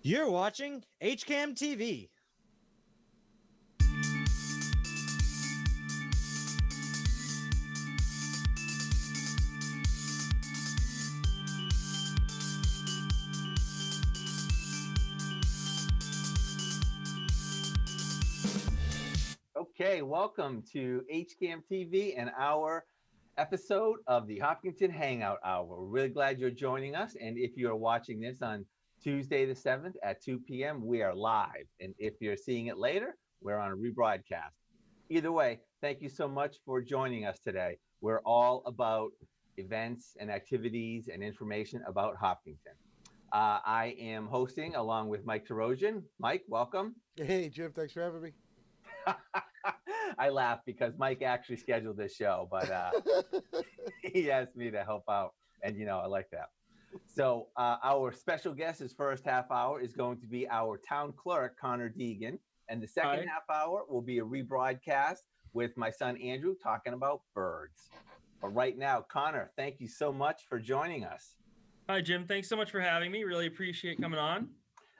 You're watching HCAM TV. Okay, welcome to HCAM TV and our episode of the Hopkinton Hangout Hour. We're really glad you're joining us. And if you're watching this on Tuesday the 7th at 2 p.m., we are live. And if you're seeing it later, we're on a rebroadcast. Either way, thank you so much for joining us today. We're all about events and activities and information about Hopkinton. I am hosting along with Mike Tarosian. Mike, welcome. Hey, Jim, thanks for having me. I laugh because Mike actually scheduled this show, but he asked me to help out, and I like that. So our special guest, his first half hour, is going to be our town clerk, Connor Degan, and the second half hour will be a rebroadcast with my son Andrew talking about birds. But right now, Connor, thank you so much for joining us. Hi, Jim. Thanks so much for having me. Really appreciate coming on.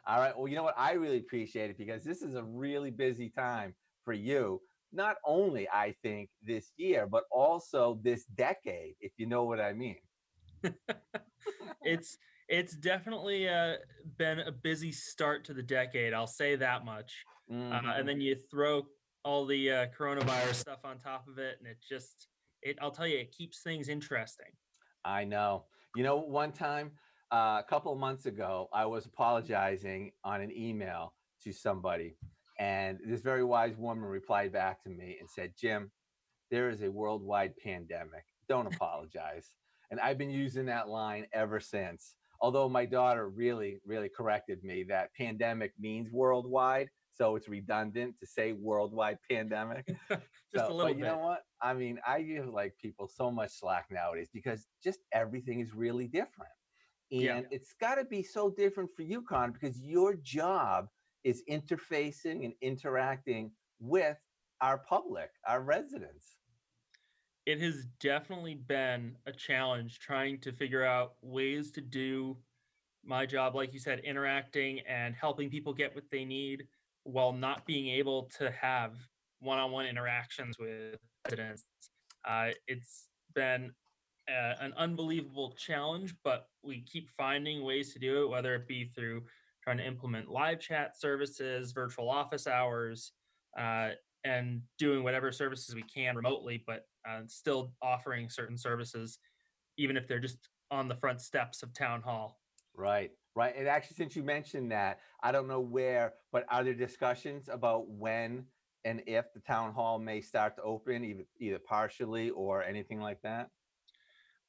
All right. Well, you know what? I really appreciate it because this is a really busy time for you. Not only, I think, this year, but also this decade, if you know what I mean. It's definitely been a busy start to the decade. I'll say that much. Mm-hmm. And then you throw all the coronavirus stuff on top of it, and I'll tell you, it keeps things interesting. I know. One time, a couple of months ago, I was apologizing on an email to somebody. And this very wise woman replied back to me and said, Jim, there is a worldwide pandemic. Don't apologize. And I've been using that line ever since. Although my daughter really, really corrected me that pandemic means worldwide. So it's redundant to say worldwide pandemic. Just a little bit. You know what? I mean, I give people so much slack nowadays because just everything is really different. And It's got to be so different for you, Connor, because your job is interfacing and interacting with our public, our residents. It has definitely been a challenge trying to figure out ways to do my job, like you said, interacting and helping people get what they need while not being able to have one-on-one interactions with residents. It's been an unbelievable challenge, but we keep finding ways to do it, whether it be through trying to implement live chat services, virtual office hours, and doing whatever services we can remotely, but still offering certain services, even if they're just on the front steps of town hall. Right. And actually, since you mentioned that, I don't know where, but are there discussions about when and if the town hall may start to open, either partially or anything like that?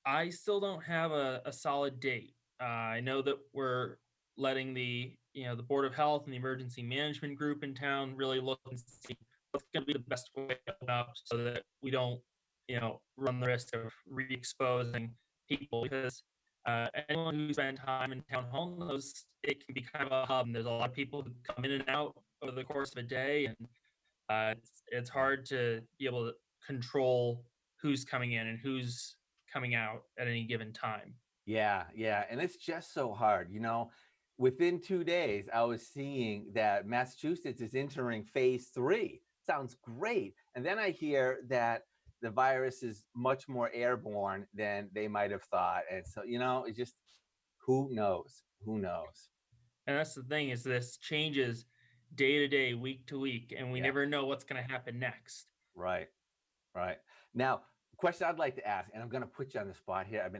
I still don't have a solid date. I know that we're letting the Board of Health and the Emergency Management Group in town really look and see what's going to be the best way to open up so that we don't, run the risk of re-exposing people, because anyone who spent time in town hall knows it can be kind of a hub, and there's a lot of people who come in and out over the course of a day, and it's hard to be able to control who's coming in and who's coming out at any given time. Yeah. And it's just so hard. Within 2 days, I was seeing that Massachusetts is entering phase 3. Sounds great. And then I hear that the virus is much more airborne than they might have thought. And so, it's just, who knows? And that's the thing, is this changes day to day, week to week, and we never know what's going to happen next. Right. Now, question I'd like to ask, and I'm going to put you on the spot here. I've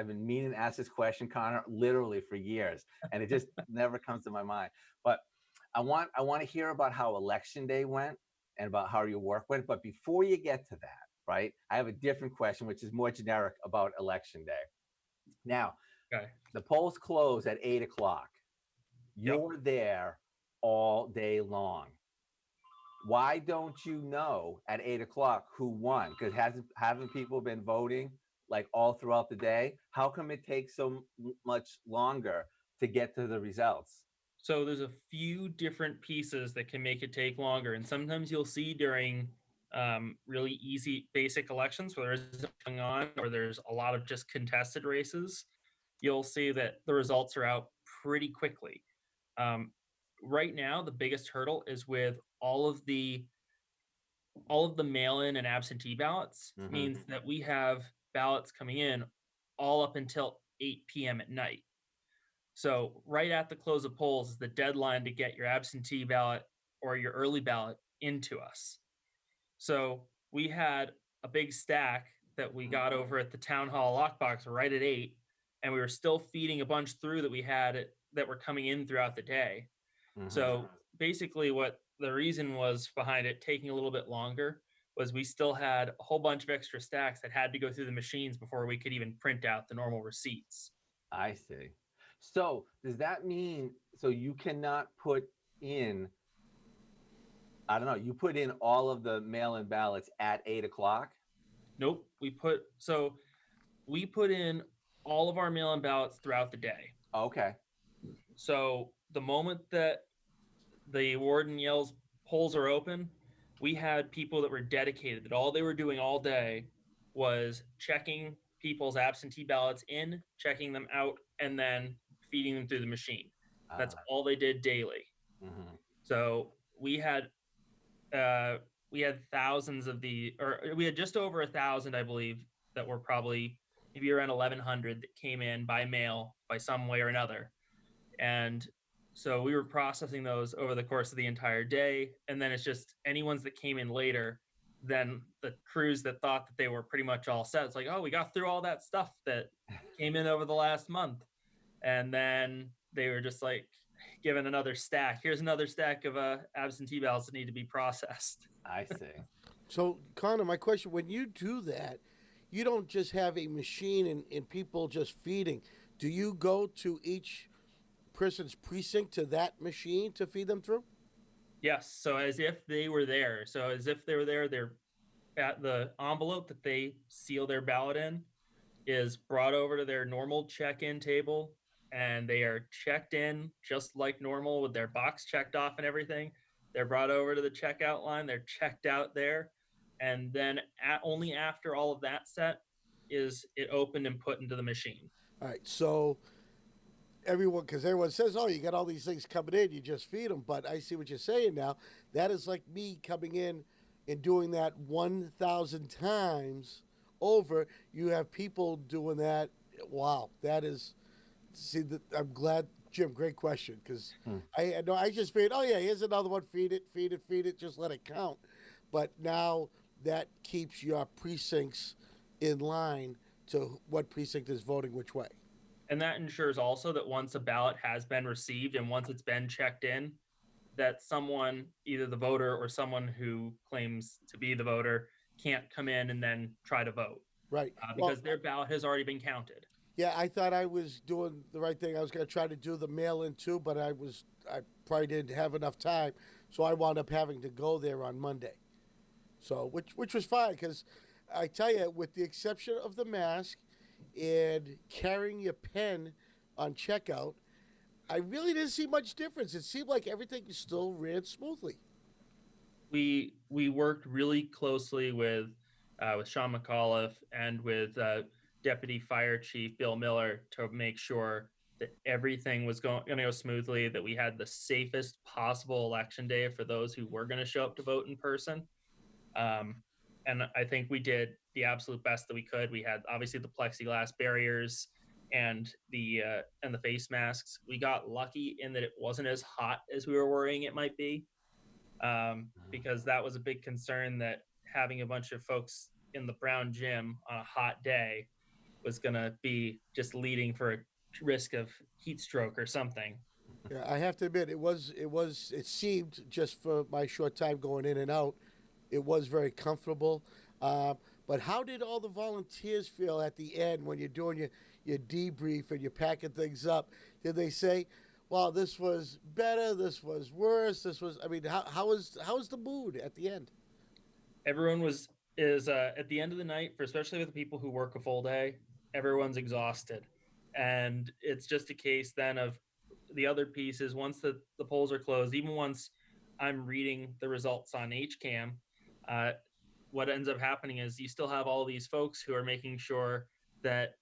been meaning to ask this question, Connor, literally for years, and it just never comes to my mind. But I want to hear about how Election Day went and about how your work went. But before you get to that, right, I have a different question, which is more generic about Election Day. Now, The polls close at 8:00. You're there all day long. Why don't you know at 8:00 who won? Because haven't people been voting all throughout the day? How come it takes so much longer to get to the results? So there's a few different pieces that can make it take longer. And sometimes you'll see during really easy basic elections where there isn't going on, or there's a lot of just contested races, you'll see that the results are out pretty quickly. Right now, the biggest hurdle is with all of the mail-in and absentee ballots. Means that we have ballots coming in all up until 8 p.m. at night. So right at the close of polls is the deadline to get your absentee ballot or your early ballot into us. So we had a big stack that we got over at the town hall lockbox right at 8, and we were still feeding a bunch through that we had that were coming in throughout the day. So basically, what the reason was behind it taking a little bit longer was we still had a whole bunch of extra stacks that had to go through the machines before we could even print out the normal receipts. I see. So does that mean, so you cannot put in, I don't know, you put in all of the mail-in ballots at 8 o'clock? Nope. We put in all of our mail-in ballots throughout the day. Okay. So the moment that the warden yells polls are open, we had people that were dedicated, that all they were doing all day was checking people's absentee ballots in, checking them out, and then feeding them through the machine. That's all they did daily. So we had thousands of we had just over 1,000, I believe, that were probably maybe around 1,100 that came in by mail by some way or another. And so we were processing those over the course of the entire day. And then it's just any ones that came in later, then the crews that thought that they were pretty much all set. It's like, oh, we got through all that stuff that came in over the last month. And then they were just like given another stack. Here's another stack of absentee ballots that need to be processed. I see. So, Connor, my question, when you do that, you don't just have a machine and people just feeding. Do you go to each person's precinct to that machine to feed them through? Yes. So as if they were there. So as if they were there, they're at the envelope that they seal their ballot in is brought over to their normal check-in table, and they are checked in just like normal with their box checked off and everything. They're brought over to the checkout line. They're checked out there. And then only after all of that set is it opened and put into the machine. All right. So because everyone says, oh, you got all these things coming in, you just feed them. But I see what you're saying now. That is like me coming in and doing that 1,000 times over. You have people doing that. Wow. That is, I'm glad, Jim, great question. Because I just figured, oh, yeah, here's another one. Feed it, just let it count. But now that keeps your precincts in line to what precinct is voting which way. And that ensures also that once a ballot has been received and once it's been checked in, that someone, either the voter or someone who claims to be the voter, can't come in and then try to vote. Right. Because their ballot has already been counted. Yeah, I thought I was doing the right thing. I was going to try to do the mail-in too, but I probably didn't have enough time, so I wound up having to go there on Monday. So, which was fine, because I tell you, with the exception of the mask and carrying your pen on checkout, I really didn't see much difference. It seemed like everything still ran smoothly. We worked really closely with Sean McAuliffe and with Deputy Fire Chief Bill Miller to make sure that everything was going to go smoothly, that we had the safest possible election day for those who were going to show up to vote in person. And I think we did the absolute best that we could. We had obviously the plexiglass barriers and the face masks. We got lucky in that it wasn't as hot as we were worrying it might be, because that was a big concern, that having a bunch of folks in the brown gym on a hot day was going to be just leading for a risk of heat stroke or something. Yeah, I have to admit, it seemed, just for my short time going in and out, it was very comfortable. But how did all the volunteers feel at the end when you're doing your debrief and you're packing things up? Did they say, well, this was better, this was worse, how was the mood at the end? Everyone is at the end of the night, especially with the people who work a full day, everyone's exhausted. And it's just a case then of the other pieces. Once the polls are closed, even once I'm reading the results on HCAM, what ends up happening is you still have all these folks who are making sure that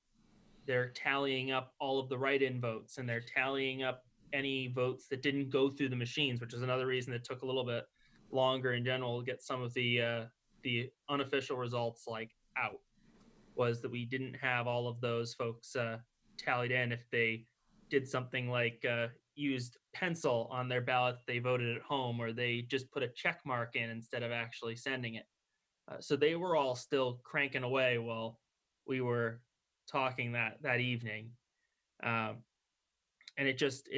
they're tallying up all of the write-in votes, and they're tallying up any votes that didn't go through the machines, which is another reason it took a little bit longer in general to get some of the unofficial results like out, was that we didn't have all of those folks tallied in if they did something like used pencil on their ballot that they voted at home, or they just put a check mark in instead of actually sending it. So they were all still cranking away while we were talking that evening. And it just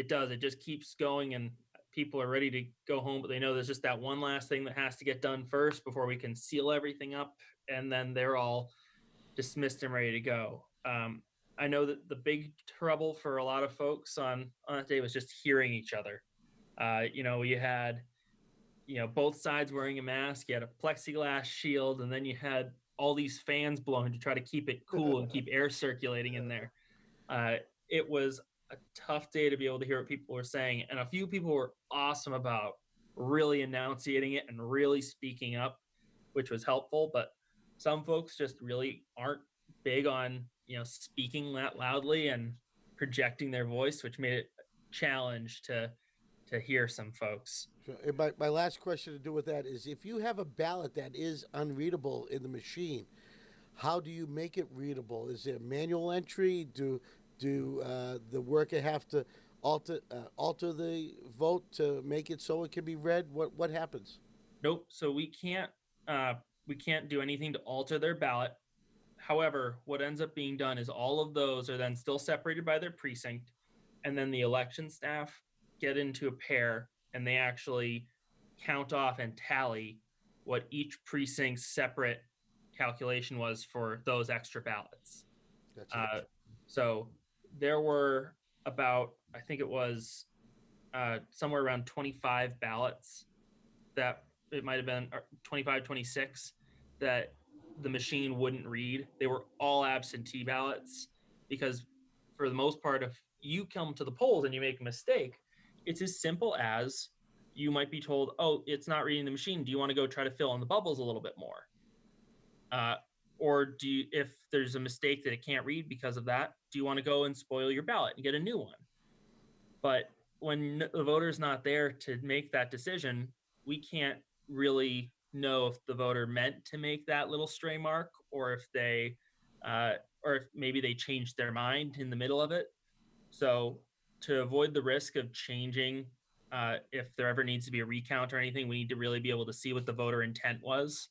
keeps going, and people are ready to go home, but they know there's just that one last thing that has to get done first before we can seal everything up, and then they're all dismissed and ready to go. I know that the big trouble for a lot of folks on that day was just hearing each other. You had both sides wearing a mask, you had a plexiglass shield, and then you had all these fans blowing to try to keep it cool and keep air circulating in there. It was a tough day to be able to hear what people were saying, and a few people were awesome about really enunciating it and really speaking up, which was helpful. But some folks just really aren't big on speaking that loudly and projecting their voice, which made it a challenge to hear some folks. Sure. And my last question to do with that is, if you have a ballot that is unreadable in the machine, how do you make it readable? Is it manual entry? Do the worker have to alter the vote to make it so it can be read? What happens? Nope. So we can't do anything to alter their ballot. However, what ends up being done is all of those are then still separated by their precinct, and then the election staff get into a pair, and they actually count off and tally what each precinct's separate calculation was for those extra ballots. So there were about, I think it was somewhere around 25 ballots, that it might have been 25, 26, that the machine wouldn't read. They were all absentee ballots, because for the most part, if you come to the polls and you make a mistake, it's as simple as you might be told, oh, it's not reading the machine. Do you want to go try to fill in the bubbles a little bit more? Or if there's a mistake that it can't read because of that, do you want to go and spoil your ballot and get a new one? But when the voter's not there to make that decision, we can't really know if the voter meant to make that little stray mark, or if maybe they changed their mind in the middle of it. So to avoid the risk of changing, if there ever needs to be a recount or anything, we need to really be able to see what the voter intent was.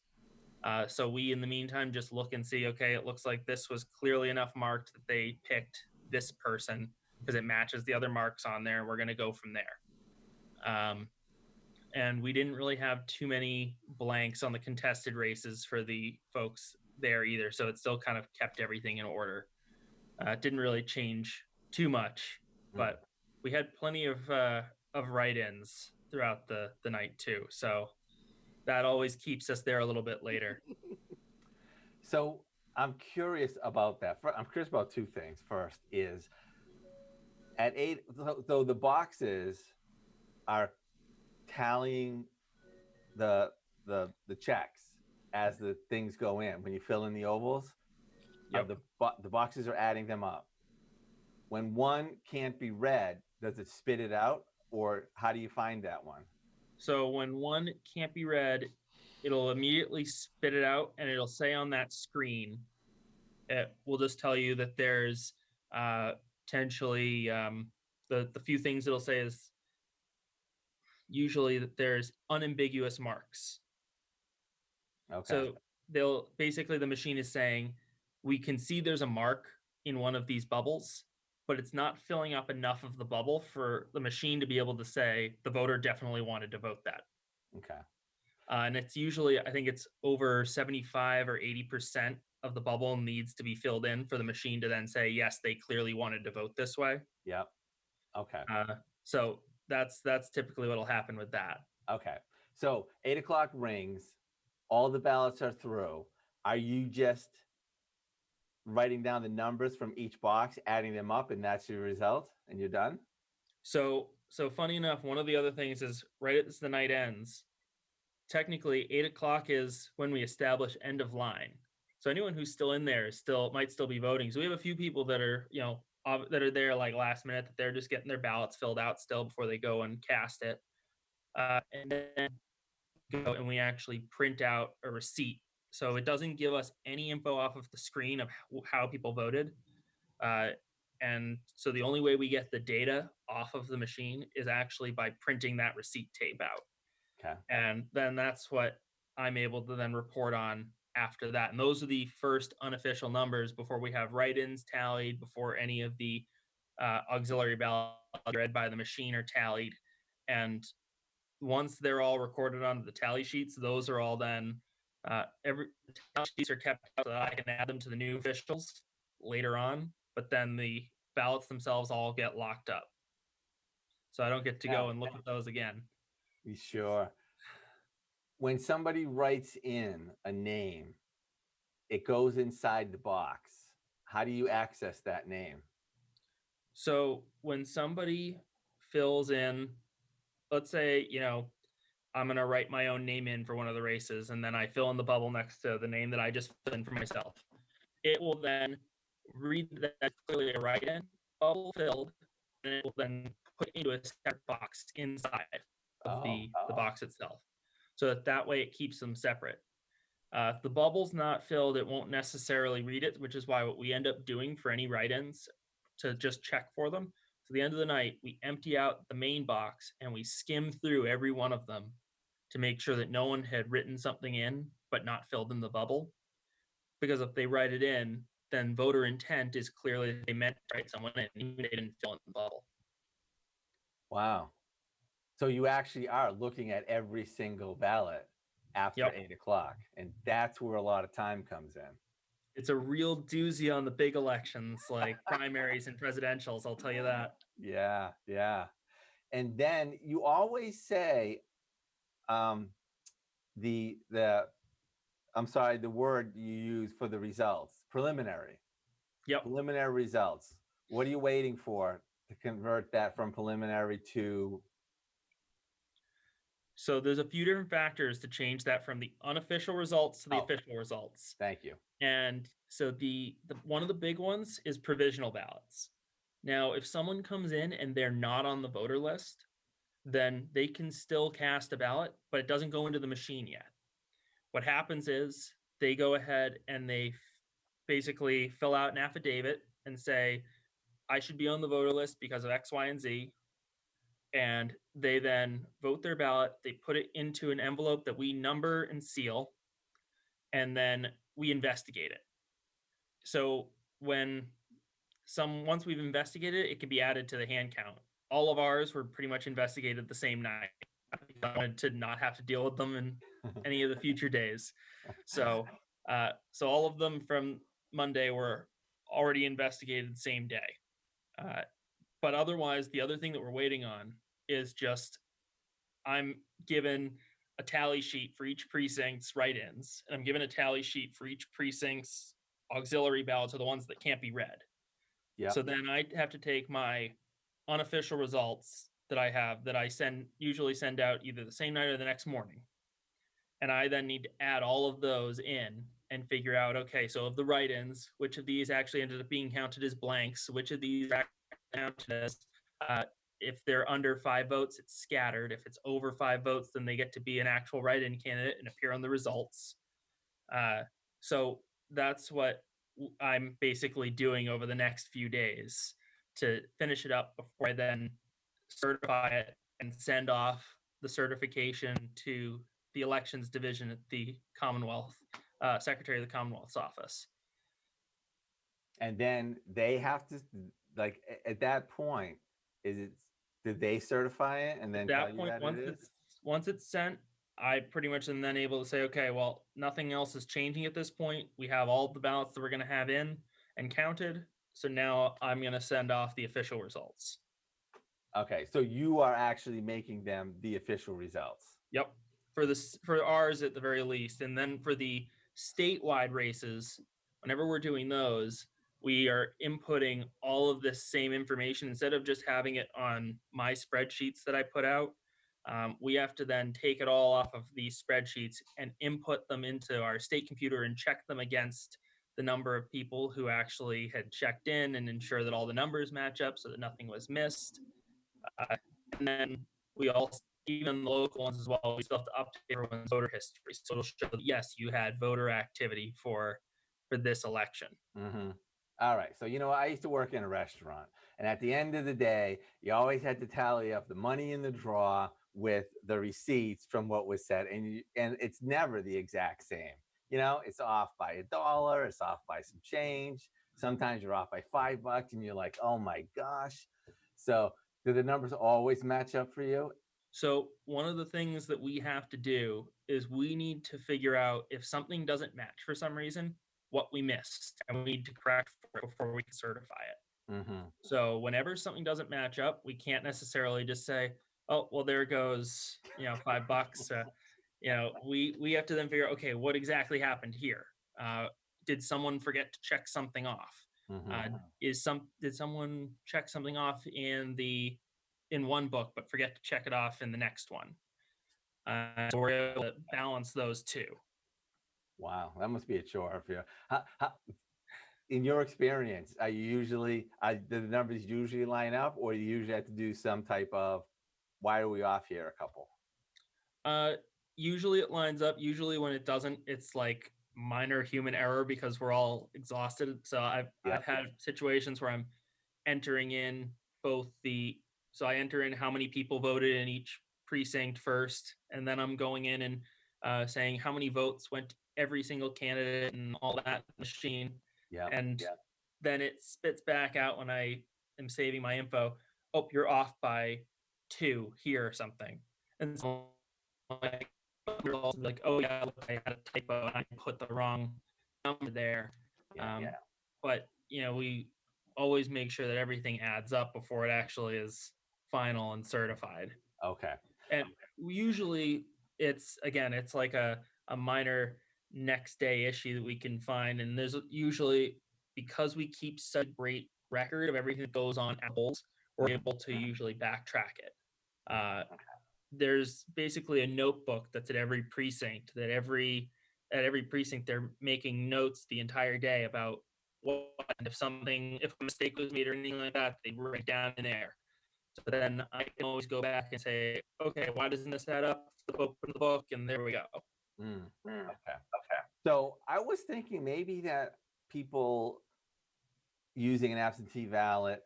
So we, in the meantime, just look and see, okay, it looks like this was clearly enough marked that they picked this person because it matches the other marks on there, and we're going to go from there. And we didn't really have too many blanks on the contested races for the folks there either, so it still kind of kept everything in order. It didn't really change too much, but we had plenty of write-ins throughout the night too, so that always keeps us there a little bit later. So I'm curious about that. I'm curious about two things. First is, at 8, though the boxes are tallying the checks as the things go in. When you fill in the ovals, Yep. the boxes are adding them up. When one can't be read, does it spit it out, or how do you find that one? So when one can't be read, it'll immediately spit it out, and it'll say on that screen, it will just tell you that there's potentially the few things it'll say is usually that there's unambiguous marks. Okay. So the machine is saying, we can see there's a mark in one of these bubbles, but it's not filling up enough of the bubble for the machine to be able to say the voter definitely wanted to vote that. Okay. And it's usually, I think it's over 75 or 80% of the bubble needs to be filled in for the machine to then say, yes, they clearly wanted to vote this way. Yep. Okay. So that's typically what'll happen with that. Okay. So 8 o'clock rings, all the ballots are through. Are you just writing down the numbers from each box, adding them up, and that's your result, and you're done? So funny enough, one of the other things is right as the night ends, technically 8 o'clock is when we establish end of line. So anyone who's still in there might still be voting. So we have a few people that are, that are there like last minute, that they're just getting their ballots filled out still before they go and cast it. And then go and we actually print out a receipt. So it doesn't give us any info off of the screen of how people voted. And so the only way we get the data off of the machine is actually by printing that receipt tape out. Okay. And then that's what I'm able to then report on after that. And those are the first unofficial numbers before we have write-ins tallied, before any of the auxiliary ballots read by the machine are tallied. And once they're all recorded onto the tally sheets, those are all then every the tally sheets are kept so that I can add them to the new officials later on. But then the ballots themselves all get locked up, so I don't get to go and look at those again. You sure? When somebody writes in a name, it goes inside the box. How do you access that name? So when somebody fills in, let's say, I'm going to write my own name in for one of the races, and then I fill in the bubble next to the name that I just filled in for myself. It will then read that clearly a write-in bubble filled, and it will then put into a separate box inside of the box itself, so that way it keeps them separate. If the bubble's not filled, it won't necessarily read it, which is why what we end up doing for any write-ins to just check for them. So at the end of the night, we empty out the main box and we skim through every one of them to make sure that no one had written something in but not filled in the bubble. Because if they write it in, then voter intent is clearly they meant to write someone in, even if they didn't fill in the bubble. Wow. So you actually are looking at every single ballot after 8 o'clock. And that's where a lot of time comes in. It's a real doozy on the big elections, like primaries and presidentials, I'll tell you that. Yeah, yeah. And then you always say the word you use for the results, preliminary. Yep. Preliminary results. What are you waiting for to convert that from preliminary to? So there's a few different factors to change that from the unofficial results to the official results. Thank you. And so the one of the big ones is provisional ballots. Now, if someone comes in and they're not on the voter list, then they can still cast a ballot, but it doesn't go into the machine yet. What happens is they go ahead and they basically fill out an affidavit and say, I should be on the voter list because of X, Y, and Z. And they then vote their ballot. They put it into an envelope that we number and seal, and then we investigate it. So once we've investigated it, it can be added to the hand count. All of ours were pretty much investigated the same night. I wanted to not have to deal with them in any of the future days. So all of them from Monday were already investigated the same day. But otherwise, the other thing that we're waiting on is just I'm given a tally sheet for each precinct's write-ins, and I'm given a tally sheet for each precinct's auxiliary ballots, are the ones that can't be read. Yeah. So then I have to take my unofficial results that I have that I usually send out either the same night or the next morning. And I then need to add all of those in and figure out, okay, so of the write-ins, which of these actually ended up being counted as blanks, which of these are counted as, if they're under 5 votes, it's scattered. If it's over 5 votes, then they get to be an actual write-in candidate and appear on the results. So that's what I'm basically doing over the next few days to finish it up before I then certify it and send off the certification to the elections division at the Commonwealth, Secretary of the Commonwealth's office. And then they have to, like, at that point, did they certify it and then at that point, once it's sent, I pretty much am then able to say, okay, well, nothing else is changing at this point. We have all the ballots that we're going to have in and counted. So now I'm going to send off the official results. Okay, so you are actually making them the official results. Yep, for ours at the very least. And then for the statewide races, whenever we're doing those, we are inputting all of this same information instead of just having it on my spreadsheets that I put out. We have to then take it all off of these spreadsheets and input them into our state computer and check them against the number of people who actually had checked in and ensure that all the numbers match up so that nothing was missed. And then we also, even the local ones as well, we still have to update everyone's voter history. So it'll show that, yes, you had voter activity for this election. Mm-hmm. All right. So, I used to work in a restaurant, and at the end of the day, you always had to tally up the money in the drawer with the receipts from what was said, and it's never the exact same. It's off by $1, it's off by some change. Sometimes you're off by $5, and you're like, oh my gosh. So, do the numbers always match up for you? So one of the things that we have to do is we need to figure out if something doesn't match for some reason, what we missed, and we need to correct for it before we can certify it. Mm-hmm. So whenever something doesn't match up, we can't necessarily just say, "Oh, well, there goes $5." We have to then figure out, okay, what exactly happened here? Did someone forget to check something off? Mm-hmm. Did someone check something off in one book but forget to check it off in the next one? So we're able to balance those two. Wow, that must be a chore for you. In your experience, do the numbers usually line up, or you usually have to do some type of, why are we off here a couple? Usually it lines up. Usually when it doesn't, it's like minor human error because we're all exhausted. So I've had situations where I'm entering in so I enter in how many people voted in each precinct first, and then I'm going in and saying how many votes went to every single candidate and all that machine. Then it spits back out when I am saving my info. Oh, you're off by 2 here or something. And so like, oh yeah, look, I had a typo and I put the wrong number there. But we always make sure that everything adds up before it actually is final and certified. Okay. And usually it's like a minor next day issue that we can find. And there's usually, because we keep such a great record of everything that goes on at polls, we're able to usually backtrack it. There's basically a notebook that's at every precinct, at every precinct they're making notes the entire day about what, if a mistake was made or anything like that, they write down in there. So then I can always go back and say, okay, why doesn't this add up? Open the book, and there we go. Okay. So I was thinking maybe that people using an absentee ballot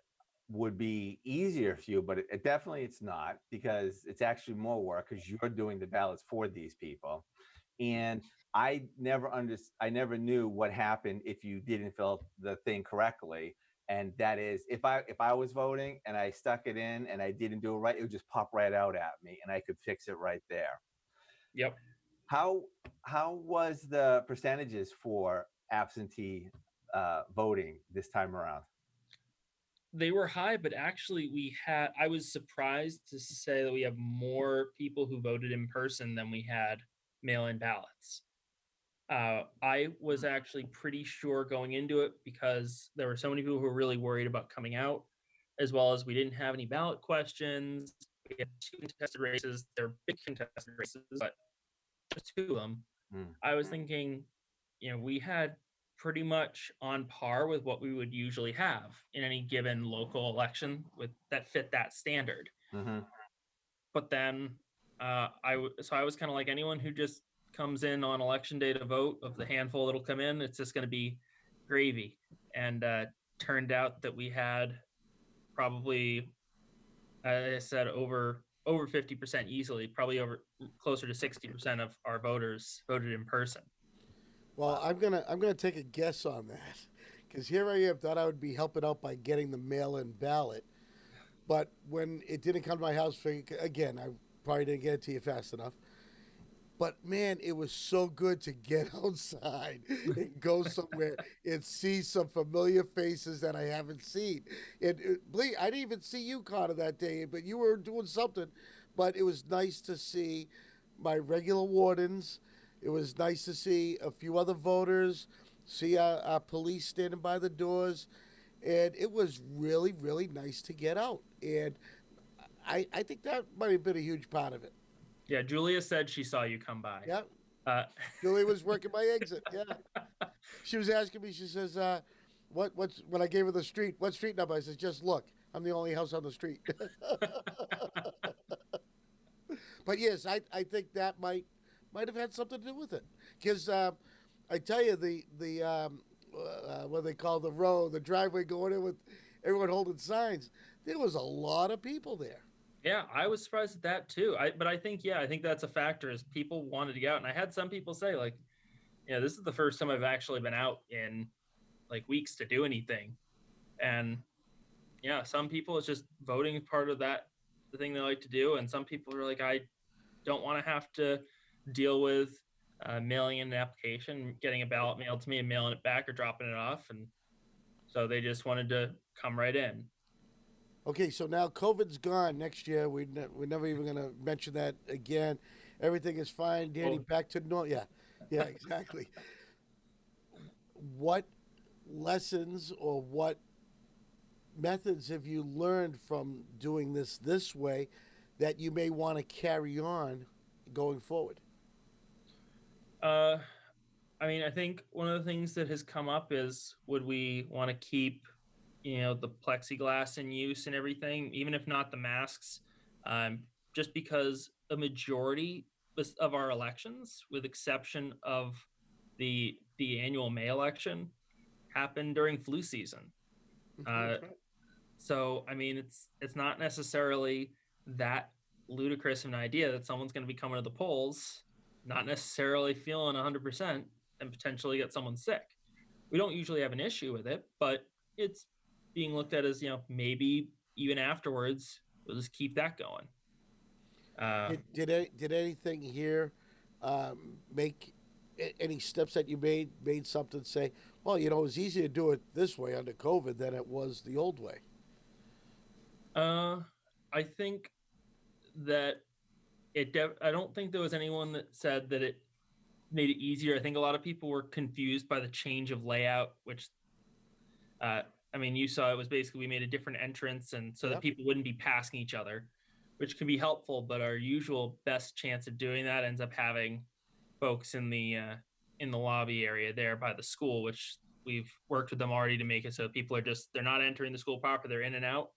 would be easier for you, but it's not, because it's actually more work because you're doing the ballots for these people. And I never knew what happened if you didn't fill the thing correctly. And that is, if I was voting and I stuck it in and I didn't do it right, it would just pop right out at me and I could fix it right there. Yep. How was the percentages for absentee voting this time around? They were high, but actually I was surprised to say that we have more people who voted in person than we had mail-in ballots. I was actually pretty sure going into it because there were so many people who were really worried about coming out, as well as we didn't have any ballot questions. We had 2 contested races. They're big contested races, but just 2 of them. I was thinking, we had pretty much on par with what we would usually have in any given local election that fit that standard. Mm-hmm. But then I was kind of like anyone who just comes in on election day to vote. Of the handful that'll come in, it's just going to be gravy. And turned out that we had probably, as I said, over 50% easily, probably closer to 60% of our voters voted in person. Well, I'm gonna take a guess on that, because here I am, thought I would be helping out by getting the mail-in ballot, but when it didn't come to my house, again, I probably didn't get it to you fast enough. But man, it was so good to get outside and go somewhere and see some familiar faces that I haven't seen. And Lee, I didn't even see you, Connor, that day, but you were doing something. But it was nice to see my regular wardens. It was nice to see a few other voters, see our police standing by the doors. And it was really, really nice to get out. And I think that might have been a huge part of it. Yeah, Julia said she saw you come by. Yeah. Uh, Julie was working my exit. Yeah. She was asking me, she says, what's when I gave her the street, what street number? I said, just look. I'm the only house on the street. But yes, I think that might have had something to do with it. Because I tell you, what they call the row, the driveway going in with everyone holding signs, there was a lot of people there. Yeah, I was surprised at that too. But I think, yeah, I think that's a factor is people wanted to get out. And I had some people say, like, yeah, this is the first time I've actually been out in like weeks to do anything. And yeah, some people it's just voting is part of that, the thing they like to do. And some people are like, I don't want to have to deal with mailing in an application, getting a ballot mailed to me and mailing it back or dropping it off. And so they just wanted to come right in. Okay, so now COVID's gone. Next year, we're never even going to mention that again. Everything is fine. Danny, back to normal. Yeah, exactly. What lessons or what methods have you learned from doing this way that you may want to carry on going forward? I mean, I think one of the things that has come up is would we want to keep, the plexiglass in use and everything, even if not the masks, um, just because a majority of our elections, with exception of the annual May election, happened during flu season. Uh, so I mean, it's not necessarily that ludicrous of an idea that someone's going to be coming to the polls, not necessarily feeling 100%, and potentially get someone sick. We don't usually have an issue with it, but it's being looked at as maybe even afterwards we'll just keep that going. Did anything here make any steps that you made something say, well, it was easier to do it this way under COVID than it was the old way? I think that I don't think there was anyone that said that it made it easier. I think a lot of people were confused by the change of layout, which I mean, you saw it was basically we made a different entrance, and so that people wouldn't be passing each other, which can be helpful. But our usual best chance of doing that ends up having folks in the lobby area there by the school, which we've worked with them already to make it so people are they're not entering the school proper, they're in and out.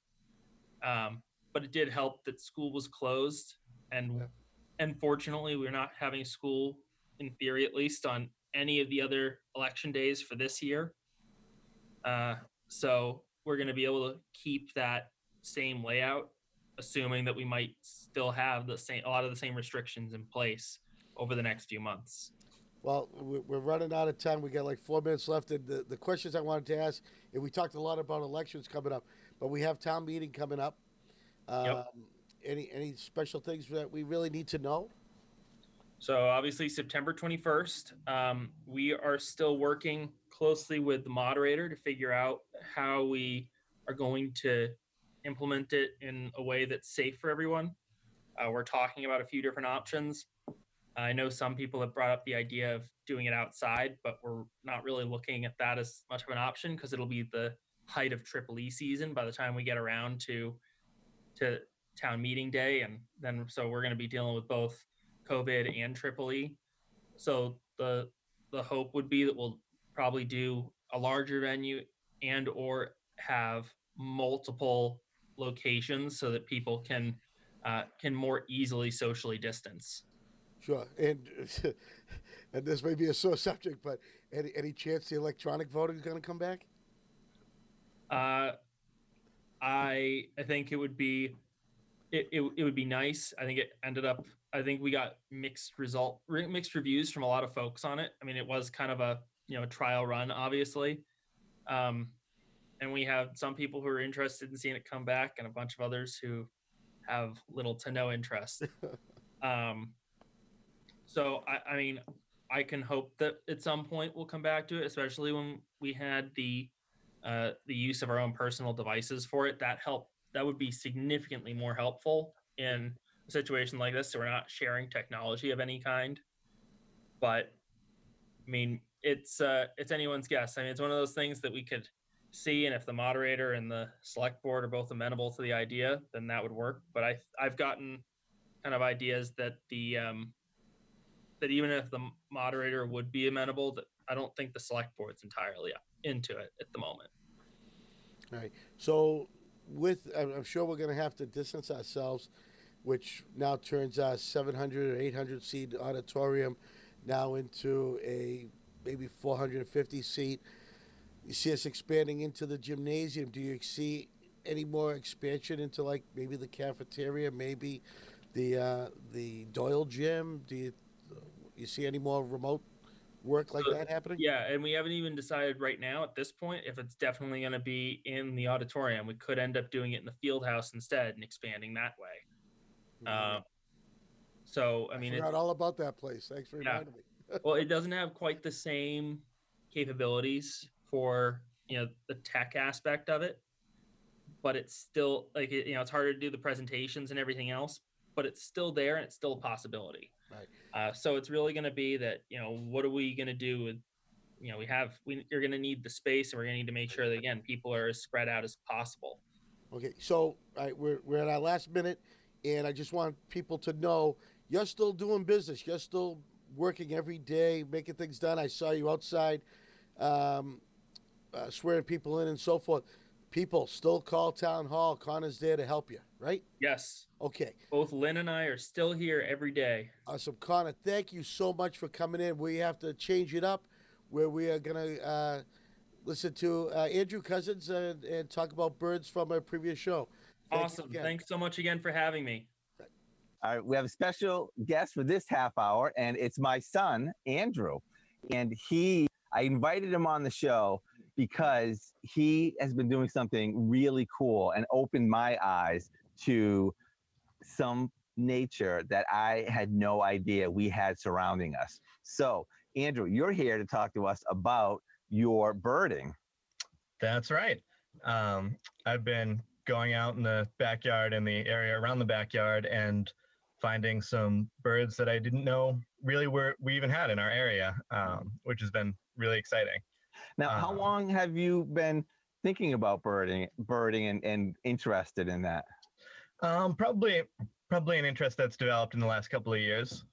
But it did help that school was closed, and unfortunately, we're not having school, in theory at least, on any of the other election days for this year. So we're going to be able to keep that same layout, assuming that we might still have a lot of the same restrictions in place over the next few months. Well, we're running out of time. We got like 4 minutes left. And the questions I wanted to ask, and we talked a lot about elections coming up, but we have town meeting coming up. Any special things that we really need to know? So obviously September 21st, we are still working closely with the moderator to figure out how we are going to implement it in a way that's safe for everyone. We're talking about a few different options. I know some people have brought up the idea of doing it outside, but we're not really looking at that as much of an option because it'll be the height of Triple E season by the time we get around to town meeting day. And then, so we're going to be dealing with both COVID and Triple E. So the hope would be that we'll probably do a larger venue and or have multiple locations so that people can more easily socially distance. Sure, and this may be a sore subject, but any chance the electronic voting is going to come back? I think it would be nice. I think it ended up. I think we got mixed reviews from a lot of folks on it. I mean, it was kind of a trial run, obviously, and we have some people who are interested in seeing it come back, and a bunch of others who have little to no interest. So I mean, I can hope that at some point we'll come back to it, especially when we had the use of our own personal devices for it. That would be significantly more helpful in a situation like this. So we're not sharing technology of any kind. But I mean, it's anyone's guess. I mean, it's one of those things that we could see, and if the moderator and the select board are both amenable to the idea, then that would work. But I've gotten kind of ideas that that even if the moderator would be amenable, that I don't think the select board's entirely into it at the moment. All right. So, I'm sure we're going to have to distance ourselves, which now turns our 700 or 800 seat auditorium now into a maybe 450 seat. You see us expanding into the gymnasium. Do you see any more expansion into like maybe the cafeteria, maybe the Doyle gym? Do you see any more remote work like that happening? Yeah, and we haven't even decided right now at this point if it's definitely going to be in the auditorium. We could end up doing it in the field house instead and expanding that way. So I mean, forgot all about that place. Thanks for reminding me. Well, it doesn't have quite the same capabilities for the tech aspect of it, but it's still like it's harder to do the presentations and everything else, but it's still there and it's still a possibility. Right. So it's really going to be that what are we going to do with you're going to need the space, and we're going to need to make sure that again people are as spread out as possible. Okay, so we're at our last minute, and I just want people to know you're still doing business. You're still working every day, making things done. I saw you outside swearing people in and so forth. People still call town hall. Connor's there to help you, right? Yes. Okay. Both Lynn and I are still here every day. Awesome. Connor, thank you so much for coming in. We have to change it up where we are going to listen to Andrew Cousins and talk about birds from a previous show. Awesome. Thanks so much again for having me. All right, we have a special guest for this half hour, and it's my son, Andrew. And I invited him on the show because he has been doing something really cool and opened my eyes to some nature that I had no idea we had surrounding us. So, Andrew, you're here to talk to us about your birding. That's right. I've been going out in the backyard and the area around the backyard and finding some birds that I didn't know really we even had in our area, which has been really exciting. Now, how long have you been thinking about birding and interested in that? Probably an interest that's developed in the last couple of years,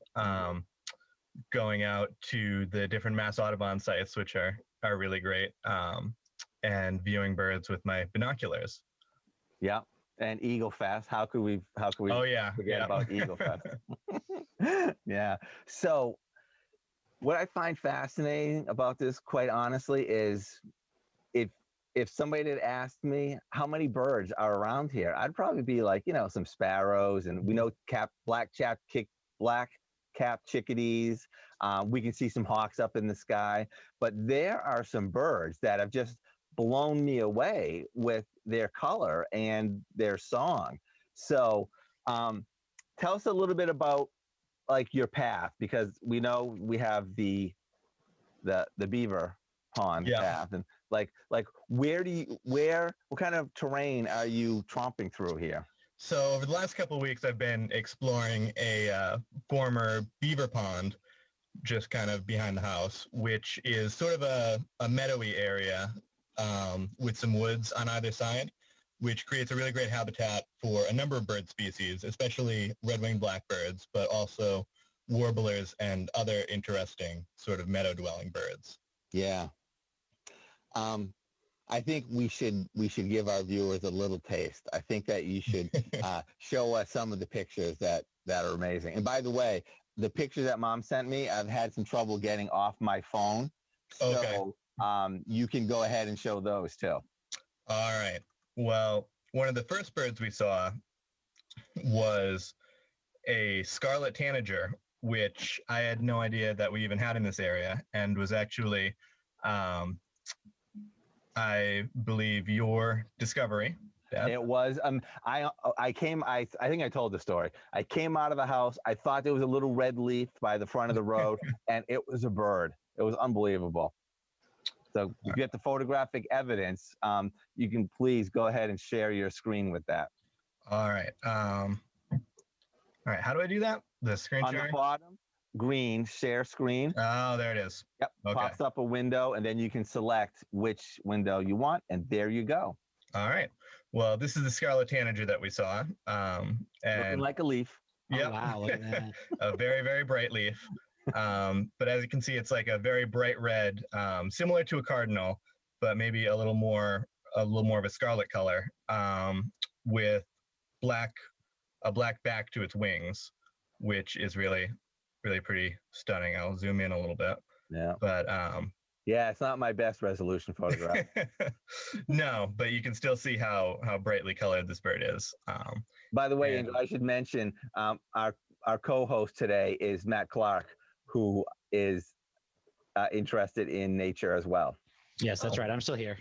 going out to the different Mass Audubon sites, which are really great, and viewing birds with my binoculars. Yeah. And Eagle Fest. How could we forget about Eagle Fest? Yeah. So what I find fascinating about this, quite honestly, is if somebody had asked me how many birds are around here, I'd probably be like, some sparrows, and we know black-capped chickadees. We can see some hawks up in the sky, but there are some birds that have just blown me away with their color and their song. So tell us a little bit about like your path, because we know we have the beaver pond path, and like what kind of terrain are you tromping through here? So over the last couple of weeks, I've been exploring a former beaver pond just kind of behind the house, which is sort of a meadowy area with some woods on either side, which creates a really great habitat for a number of bird species, especially red-winged blackbirds, but also warblers and other interesting sort of meadow-dwelling birds. Yeah. I think we should give our viewers a little taste. I think that you should show us some of the pictures that are amazing. And by the way, the picture that Mom sent me, I've had some trouble getting off my phone. So you can go ahead and show those too. All right. Well, one of the first birds we saw was a Scarlet Tanager, which I had no idea that we even had in this area, and was actually, I believe, your discovery. Dad. It was. I think I told the story. I came out of the house. I thought there was a little red leaf by the front of the road, and it was a bird. It was unbelievable. So if you get the photographic evidence, you can please go ahead and share your screen with that. All right. All right. How do I do that? The screen sharing? On the bottom, green, share screen. Oh, there it is. Yep. Okay. Pops up a window, and then you can select which window you want, and there you go. All right. Well, this is the Scarlet Tanager that we saw. And looking like a leaf. Yep. Oh, wow, look at that. A very, very bright leaf. But as you can see, it's like a very bright red, similar to a cardinal, but maybe a little more of a scarlet color, with a black back to its wings, which is really, really pretty stunning. I'll zoom in a little bit. Yeah. But Yeah, it's not my best resolution photograph. no, but you can still see how brightly colored this bird is. By the way, and- Andrew, I should mention our co-host today is Matt Clark, who is interested in nature as well. Yes, that's right. I'm still here.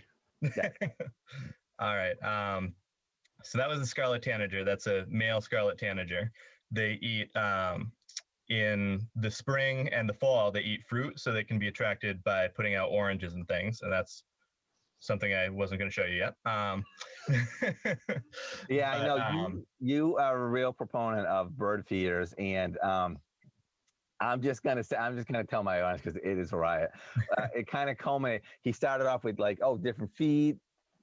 All right. So that was the Scarlet Tanager. That's a male Scarlet Tanager. They eat in the spring and the fall. They eat fruit, so they can be attracted by putting out oranges and things. And that's something I wasn't going to show you yet. Yeah, I know but, you are a real proponent of bird feeders, and I'm just gonna tell my audience because it is a riot. It kind of culminated. He started off with like, different feed,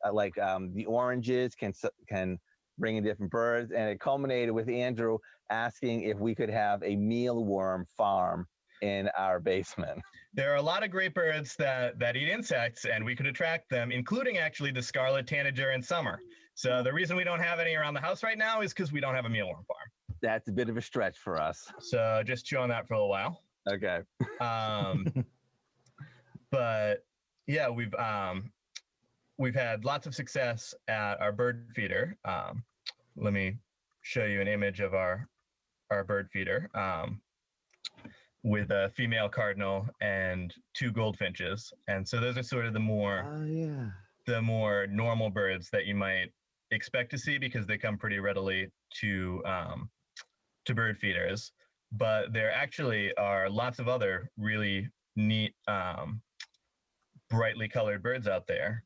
the oranges can bring in different birds, and it culminated with Andrew asking if we could have a mealworm farm in our basement. There are a lot of great birds that eat insects, and we could attract them, including actually the Scarlet Tanager in summer. So the reason we don't have any around the house right now is because we don't have a mealworm farm. That's a bit of a stretch for us. So just chew on that for a while. Okay. But yeah, we've had lots of success at our bird feeder. Let me show you an image of our bird feeder. With a female cardinal and 2 goldfinches. And so those are sort of the more normal birds that you might expect to see because they come pretty readily to bird feeders. But there actually are lots of other really neat, brightly colored birds out there.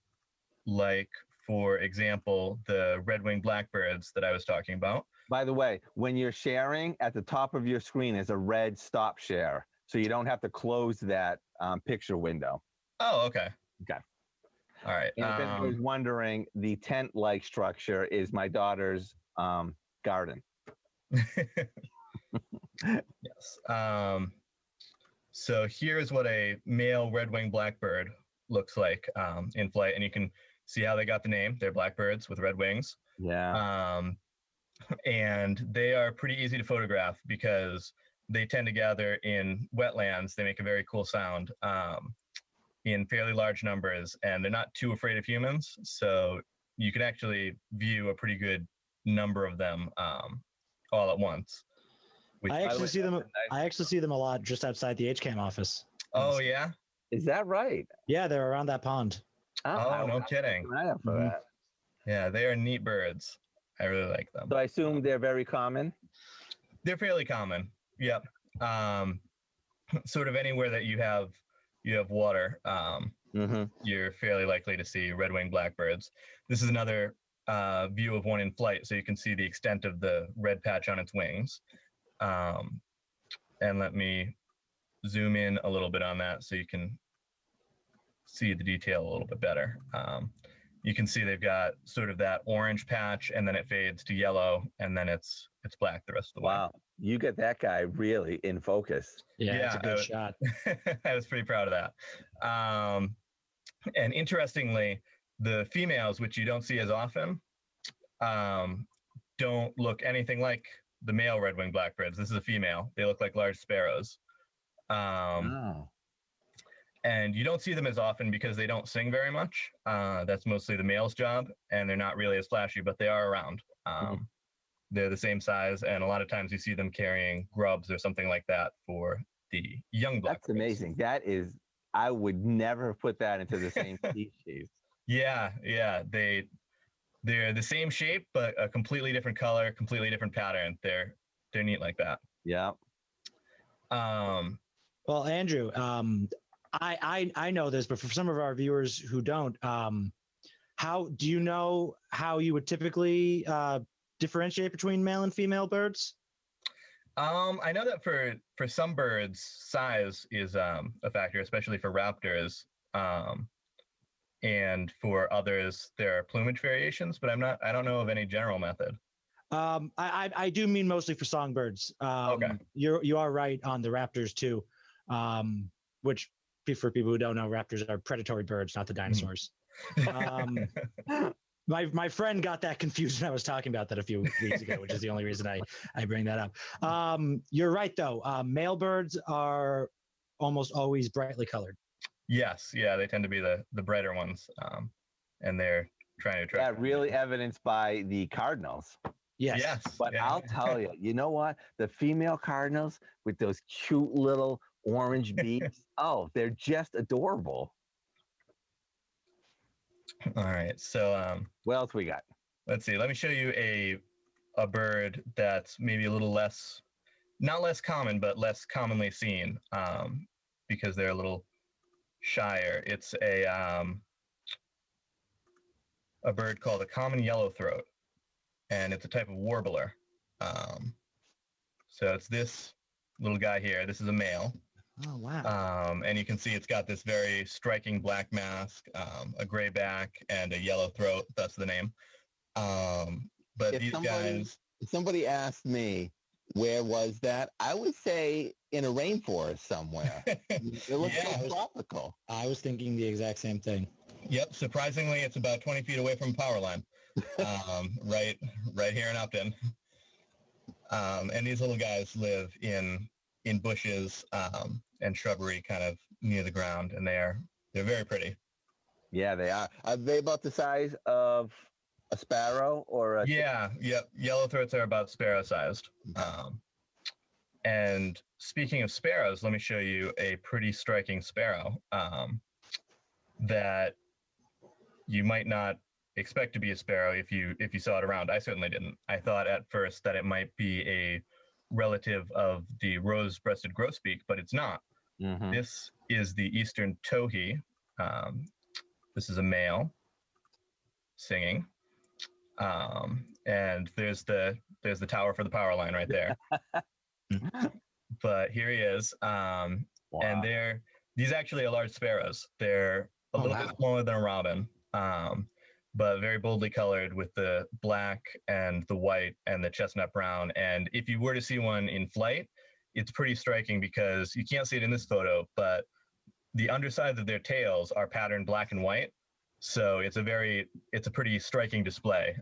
Like, for example, the red-winged blackbirds that I was talking about. By the way, when you're sharing, at the top of your screen is a red stop share. So you don't have to close that picture window. Oh, okay. Okay. All right. And if anybody's wondering, the tent-like structure is my daughter's garden. Yes. So here's what a male red-winged blackbird looks like in flight. And you can see how they got the name. They're blackbirds with red wings. Yeah. And they are pretty easy to photograph because they tend to gather in wetlands. They make a very cool sound in fairly large numbers, and they're not too afraid of humans. So you can actually view a pretty good number of them all at once. I actually see them. I actually see them a lot just outside the HCAM office. Oh, yeah? Is that right? Yeah, they're around that pond. Oh, no kidding. For that. Yeah, they are neat birds. I really like them. So I assume they're very common? They're fairly common. Yep. Sort of anywhere that you have water, you're fairly likely to see red-winged blackbirds. This is another view of one in flight, so you can see the extent of the red patch on its wings. And let me zoom in a little bit on that so you can see the detail a little bit better. You can see they've got sort of that orange patch, and then it fades to yellow, and then it's black the rest of the way. Wow, you get that guy really in focus. Yeah, it's a good shot. I was pretty proud of that. And interestingly, the females, which you don't see as often, don't look anything like the male red-winged blackbirds. This is a female. They look like large sparrows. Wow. And you don't see them as often because they don't sing very much. That's mostly the male's job, and they're not really as flashy, but they are around. They're the same size, and a lot of times you see them carrying grubs or something like that for the young blackbirds. That's amazing. I would never have put that into the same species. Yeah. They're the same shape, but a completely different color, completely different pattern. They're neat like that. Yeah. Well, Andrew, I know this, but for some of our viewers who don't, how do you know how you would typically differentiate between male and female birds? I know that for some birds, size is a factor, especially for raptors. And for others, there are plumage variations, but I don't know of any general method. I do mean mostly for songbirds. Okay. You are right on the raptors too. which for people who don't know, raptors are predatory birds, not the dinosaurs. My friend got that confused when I was talking about that a few weeks ago, which is the only reason I bring that up. You're right, though. Male birds are almost always brightly colored. Yes, yeah, they tend to be the brighter ones, and they're trying to attract. Yeah, really evidenced by the cardinals. Yes. But yeah. I'll tell you, you know what? The female cardinals with those cute little orange beaks, oh, they're just adorable. All right, so What else we got? let's see. Let me show you a bird that's maybe a little less, not less common, but less commonly seen, because they're a little shyer. It's a bird called a common yellowthroat, and it's a type of warbler. So it's this little guy here. This is a male. Oh, wow. And you can see it's got this very striking black mask, a gray back, and a yellow throat. That's the name. But these guys. If somebody asked me where was that, I would say in a rainforest somewhere. It looks so tropical. I was thinking the exact same thing. Yep. Surprisingly, it's about 20 feet away from a power line. Right here in Upton. And these little guys live in bushes and shrubbery kind of near the ground, and they're very pretty. Yeah, they are. Are they about the size of a sparrow or a Yep. Yellowthroats are about sparrow-sized. And speaking of sparrows, let me show you a pretty striking sparrow that you might not expect to be a sparrow if you saw it around. I certainly didn't. I thought at first that it might be a relative of the rose-breasted grosbeak, but it's not. Mm-hmm. This is the eastern towhee. This is a male singing, and there's the tower for the power line right there. But here he is, Wow. and these actually are large sparrows. They're a little bit smaller than a robin, but very boldly colored with the black and the white and the chestnut brown. And if you were to see one in flight, it's pretty striking because you can't see it in this photo, but the undersides of their tails are patterned black and white. So it's a pretty striking display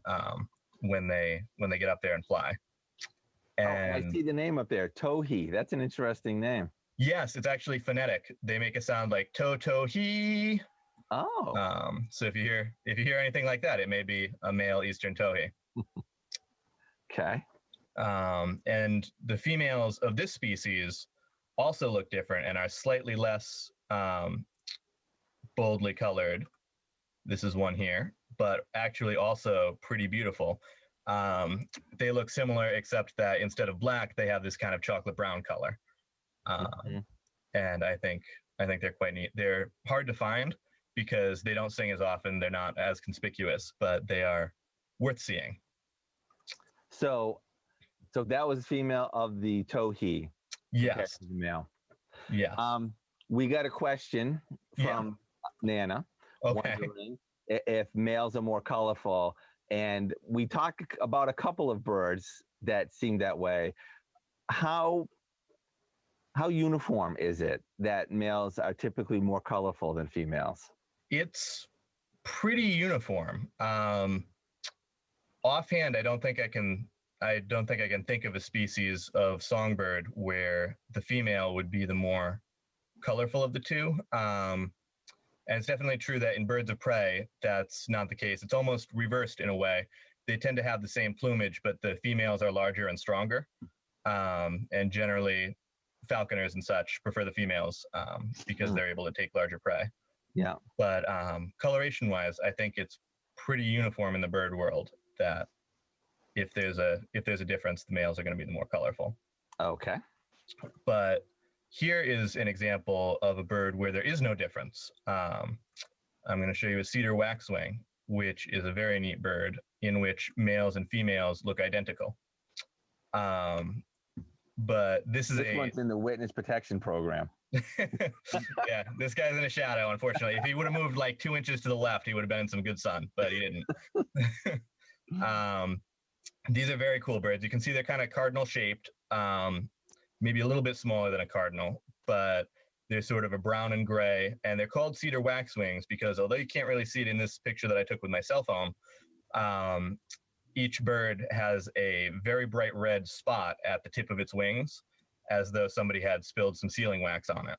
when they get up there and fly. And I see the name up there, towhee. That's an interesting name. yes, it's actually phonetic. They make a sound like to-to-hee. Oh. So if you hear anything like that, it may be a male eastern towhee. Okay. And the females of this species also look different and are slightly less boldly colored. This is one here, but actually also pretty beautiful. They look similar, except that instead of black, they have this kind of chocolate brown color. And I think they're quite neat. They're hard to find because they don't sing as often. They're not as conspicuous, but they are worth seeing. So that was female of the towhee. Yes. The male. Yes. We got a question from Nana. Okay. Wondering if males are more colorful. And we talked about a couple of birds that seem that way. How uniform is it that males are typically more colorful than females? It's pretty uniform. Offhand, I don't think I can think of a species of songbird where the female would be the more colorful of the two. And it's definitely true that in birds of prey, that's not the case. It's almost reversed in a way. They tend to have the same plumage, but the females are larger and stronger. And generally, falconers and such prefer the females because they're able to take larger prey. Yeah. But coloration-wise, I think it's pretty uniform in the bird world that if there's a difference, the males are going to be the more colorful. Okay. But here is an example of a bird where there is no difference. I'm going to show you a Cedar Waxwing, which is a very neat bird in which males and females look identical. But this one's in the witness protection program. Yeah, this guy's in a shadow, unfortunately. If he would have moved like 2 inches to the left, he would have been in some good sun, but he didn't. These are very cool birds. You can see they're kind of cardinal shaped, maybe a little bit smaller than a cardinal, but they're sort of a brown and gray, and they're called Cedar Waxwings because although you can't really see it in this picture that I took with my cell phone, each bird has a very bright red spot at the tip of its wings, as though somebody had spilled some sealing wax on it.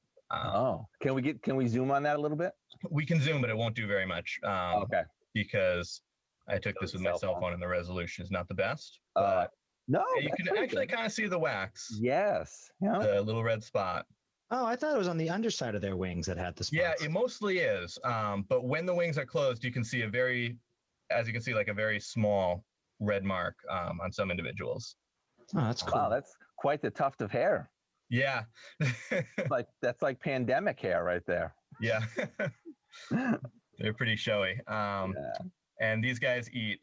Can we zoom on that a little bit? We can zoom, but it won't do very much. Okay. Because I took this with my cell phone and the resolution is not the best. But no, you can actually kind of see the wax. Yes. Yeah. The little red spot. Oh, I thought it was on the underside of their wings that had the spots. Yeah, it mostly is. But when the wings are closed, you can see a very small red mark on some individuals. Oh, that's cool. Wow, that's quite the tuft of hair. Yeah. That's like pandemic hair right there. Yeah. They're pretty showy. And these guys eat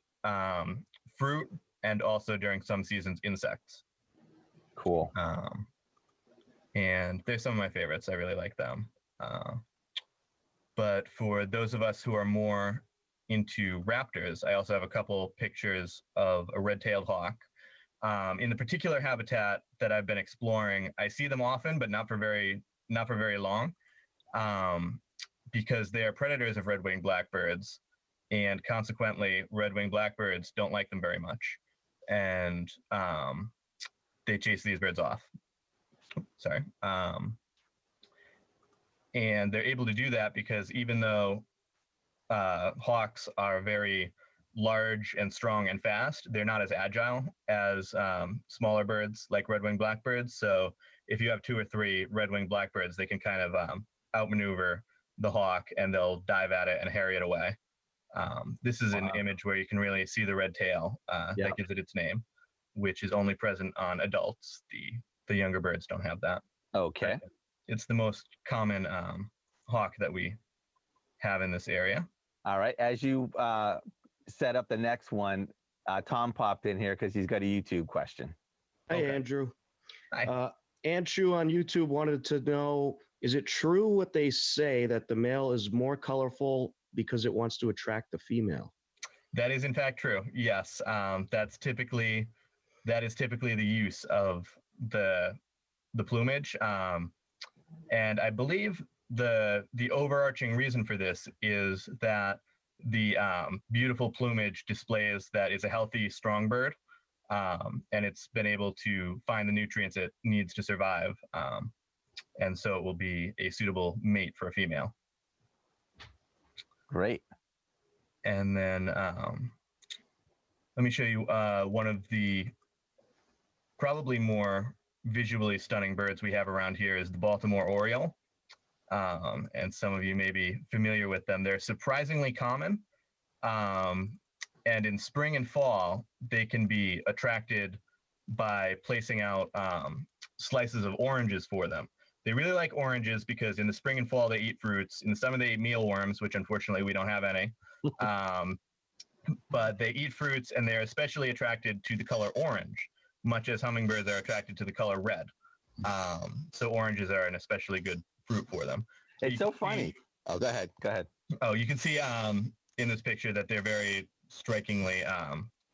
fruit and also during some seasons insects. Cool. And they're some of my favorites. I really like them. But for those of us who are more into raptors, I also have a couple pictures of a red-tailed hawk. In the particular habitat that I've been exploring, I see them often, but not for very long, because they are predators of red-winged blackbirds, and consequently, red-winged blackbirds don't like them very much, and they chase these birds off. Sorry. And they're able to do that because even though hawks are very large and strong and fast, they're not as agile as smaller birds like red-winged blackbirds. So if you have 2 or 3 red-winged blackbirds, they can kind of outmaneuver the hawk and they'll dive at it and harry it away. This is an image where you can really see the red tail that gives it its name, which is only present on adults. The younger birds don't have that. Okay. But it's the most common hawk that we have in this area. All right. As you set up the next one, Tom popped in here because he's got a YouTube question. Hey, Okay. Andrew. Hi. Andrew on YouTube wanted to know, is it true what they say that the male is more colorful because it wants to attract the female? That is in fact true. Yes. That is typically the use of the plumage. And I believe the overarching reason for this is that the beautiful plumage displays that it's a healthy, strong bird, and it's been able to find the nutrients it needs to survive, and so it will be a suitable mate for a female. Great. And then let me show you one of the probably more visually stunning birds we have around here is the Baltimore Oriole. And some of you may be familiar with them. They're surprisingly common. And in spring and fall, they can be attracted by placing out slices of oranges for them. They really like oranges because in the spring and fall, they eat fruits. In the summer, they eat mealworms, which unfortunately we don't have any. But they eat fruits, and they're especially attracted to the color orange, much as hummingbirds are attracted to the color red. So oranges are an especially good fruit for them. It's so funny. Oh, go ahead. Go ahead. Oh, you can see in this picture that they're very strikingly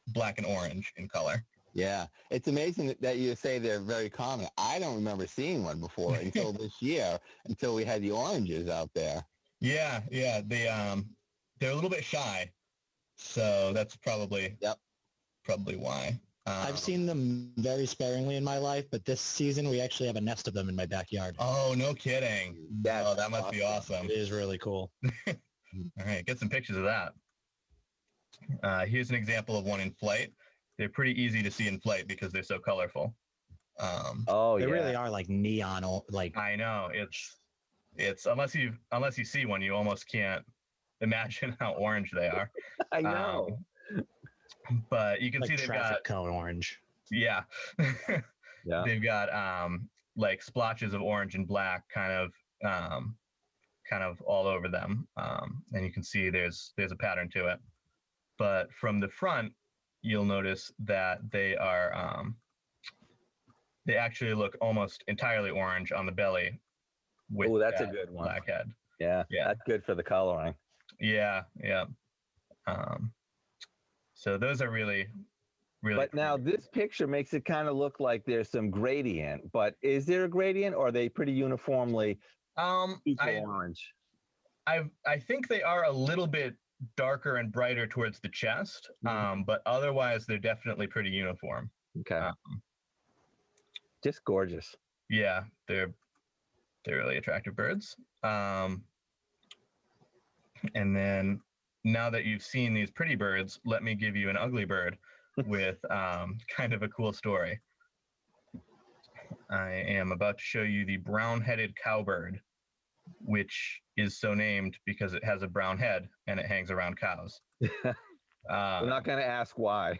black and orange in color. Yeah, it's amazing that you say they're very common. I don't remember seeing one before until this year, until we had the oranges out there. Yeah, they're a little bit shy, so that's probably why. I've seen them very sparingly in my life, but this season we actually have a nest of them in my backyard. Oh, no kidding. That's that must be awesome. It is really cool. All right, get some pictures of that. Here's an example of one in flight. They're pretty easy to see in flight because they're so colorful. They really are like neon. Like I know it's unless you see one, you almost can't imagine how orange they are. I know. But you can like see they've traffic got cone orange. Yeah. Yeah. They've got like splotches of orange and black kind of all over them. And you can see there's a pattern to it. But from the front, you'll notice that they actually look almost entirely orange on the belly. Oh, that's a good one. Black head. Yeah, that's good for the coloring. Yeah. So those are really really. But now this picture makes it kind of look like there's some gradient. But is there a gradient, or are they pretty uniformly orange? I think they are a little bit darker and brighter towards the chest, but otherwise they're definitely pretty uniform. Okay. Just gorgeous. Yeah, they're really attractive birds. And then now that you've seen these pretty birds, let me give you an ugly bird with kind of a cool story. I am about to show you the brown-headed cowbird, which is so named because it has a brown head and it hangs around cows. We're not going to ask why.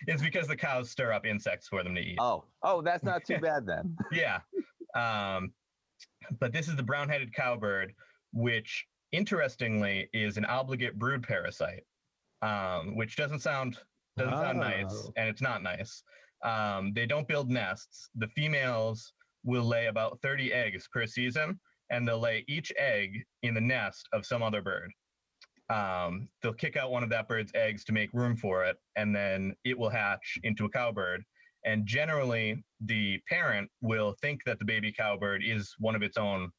It's because the cows stir up insects for them to eat. Oh, that's not too bad then. Yeah. But this is the brown-headed cowbird, which interestingly is an obligate brood parasite, which doesn't sound nice, and it's not nice. They don't build nests. The females will lay about 30 eggs per season, and they'll lay each egg in the nest of some other bird. They'll kick out one of that bird's eggs to make room for it, and then it will hatch into a cowbird. And generally, the parent will think that the baby cowbird is one of its own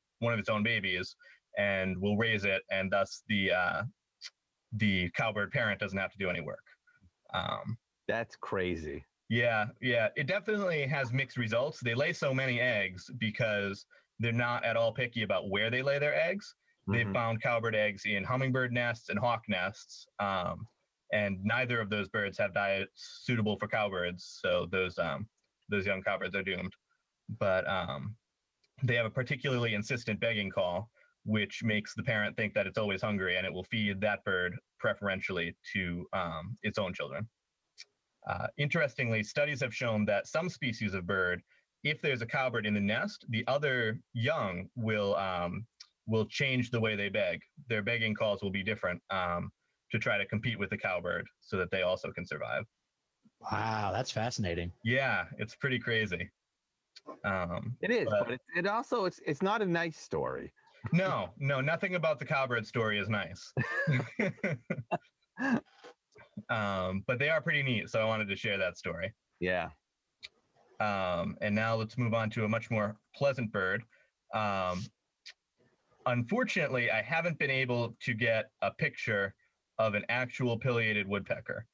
babies, and will raise it, and thus the cowbird parent doesn't have to do any work. That's crazy. Yeah, it definitely has mixed results. They lay so many eggs because they're not at all picky about where they lay their eggs. They've found cowbird eggs in hummingbird nests and hawk nests, and neither of those birds have diets suitable for cowbirds, so those young cowbirds are doomed. But they have a particularly insistent begging call, which makes the parent think that it's always hungry, and it will feed that bird preferentially to its own children. Interestingly, studies have shown that some species of bird, if there's a cowbird in the nest, the other young will change the way they beg. Their begging calls will be different to try to compete with the cowbird so that they also can survive. Wow, that's fascinating. Yeah, it's pretty crazy. It is, but it also it's not a nice story. No, nothing about the cowbird story is nice. But they are pretty neat, so I wanted to share that story. Yeah. And now let's move on to a much more pleasant bird. Unfortunately, I haven't been able to get a picture of an actual pileated woodpecker.